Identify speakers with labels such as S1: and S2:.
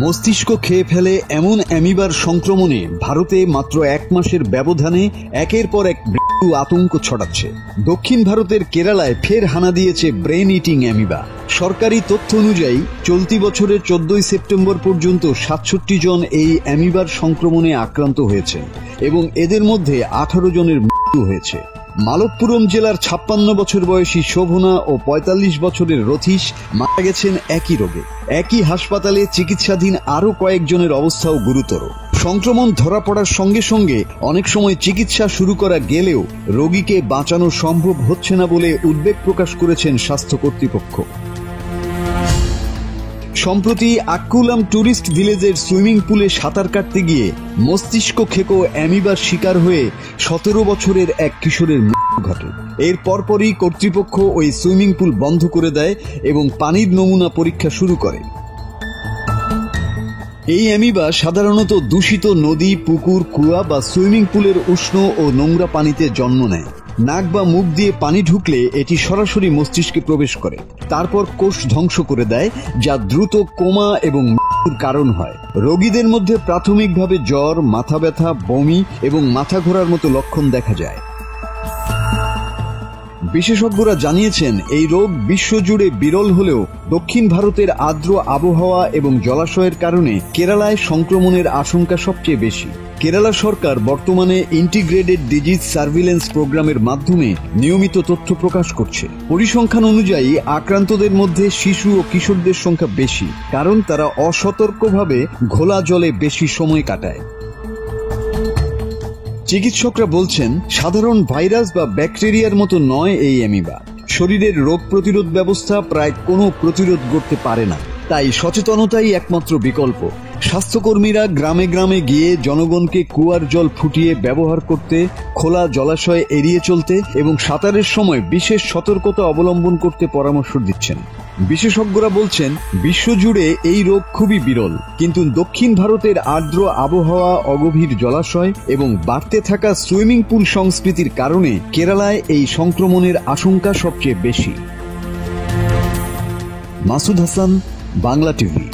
S1: মস্তিষ্ক খেয়ে ফেলে এমন অ্যামিবার সংক্রমণে ভারতে মাত্র 1 মাসের ব্যবধানে একের পর এক মৃত্যু আতঙ্ক ছড়াচ্ছে। দক্ষিণ ভারতের কেরালায় ফের হানা দিয়েছে ব্রেন ইটিং অ্যামিবা। সরকারি তথ্য অনুযায়ী চলতি বছরের 14 সেপ্টেম্বর পর্যন্ত 67 জন এই অ্যামিবার সংক্রমণে আক্রান্ত হয়েছেন এবং এদের মধ্যে 18 জনের মৃত্যু হয়েছে। মালপ্পুরম জেলার 56 বছর বয়সী শোভনা ও 45 বছরের রথীশ মারা গেছেন একই রোগে। একই হাসপাতালে চিকিৎসাধীন আরও কয়েকজনের অবস্থাও গুরুতর। সংক্রমণ ধরা পড়ার সঙ্গে সঙ্গে অনেক সময় চিকিৎসা শুরু করা গেলেও রোগীকে বাঁচানো সম্ভব হচ্ছে না বলে উদ্বেগ প্রকাশ করেছেন স্বাস্থ্য কর্তৃপক্ষ। সম্প্রতি আক্কুলাম ট্যুরিস্ট ভিলেজের সুইমিং পুলে সাঁতার কাটতে গিয়ে মস্তিষ্ক খেকো অ্যামিবার শিকার হয়ে 17 বছরের এক কিশোরের মৃত্যু ঘটে। এর পরপরই কর্তৃপক্ষ ওই সুইমিং পুল বন্ধ করে দেয় এবং পানির নমুনা পরীক্ষা শুরু করে। এই অ্যামিবা সাধারণত দূষিত নদী, পুকুর, কুয়া বা সুইমিং পুলের উষ্ণ ও নোংরা পানিতে জন্ম নেয়। নাক বা মুখ দিয়ে পানি ঢুকলে এটি সরাসরি মস্তিষ্কে প্রবেশ করে, তারপর কোষ ধ্বংস করে দেয়, যা দ্রুত কোমা এবং মৃত্যুর কারণ হয়। রোগীদের মধ্যে প্রাথমিকভাবে জ্বর, মাথা ব্যথা, বমি এবং মাথা ঘোরার মতো লক্ষণ দেখা যায়। বিশেষজ্ঞরা জানিয়েছেন এই রোগ বিশ্বজুড়ে বিরল হলেও দক্ষিণ ভারতের আর্দ্র আবহাওয়া এবং জলাশয়ের কারণে কেরালায় সংক্রমণের আশঙ্কা সবচেয়ে বেশি। কেরালা সরকার বর্তমানে ইন্টিগ্রেটেড ডিজিজ সার্ভিলেন্স প্রোগ্রামের মাধ্যমে নিয়মিত তথ্য প্রকাশ করছে। পরিসংখ্যান অনুযায়ী আক্রান্তদের মধ্যে শিশু ও কিশোরদের সংখ্যা বেশি, কারণ তারা অসতর্কভাবে ঘোলা জলে বেশি সময় কাটায়। চিকিৎসকরা বলছেন সাধারণ ভাইরাস বা ব্যাকটেরিয়ার মতো নয় এই অ্যামিবা। শরীরের রোগ প্রতিরোধ ব্যবস্থা প্রায় কোনো প্রতিরোধ করতে পারে না, তাই সচেতনতাই একমাত্র বিকল্প। স্বাস্থ্যকর্মীরা গ্রামে গ্রামে গিয়ে জনগণকে কুয়ার জল ফুটিয়ে ব্যবহার করতে, খোলা জলাশয় এড়িয়ে চলতে এবং সাঁতারের সময় বিশেষ সতর্কতা অবলম্বন করতে পরামর্শ দিচ্ছেন। বিশেষজ্ঞরা বলছেন বিশ্বজুড়ে এই রোগ খুবই বিরল, কিন্তু দক্ষিণ ভারতের আর্দ্র আবহাওয়া, অগভীর জলাশয় এবং বাড়তে থাকা সুইমিং পুল সংস্কৃতির কারণে কেরালায় এই সংক্রমণের আশঙ্কা সবচেয়ে বেশি। মাসুদ হাসান, বাংলা টিভি।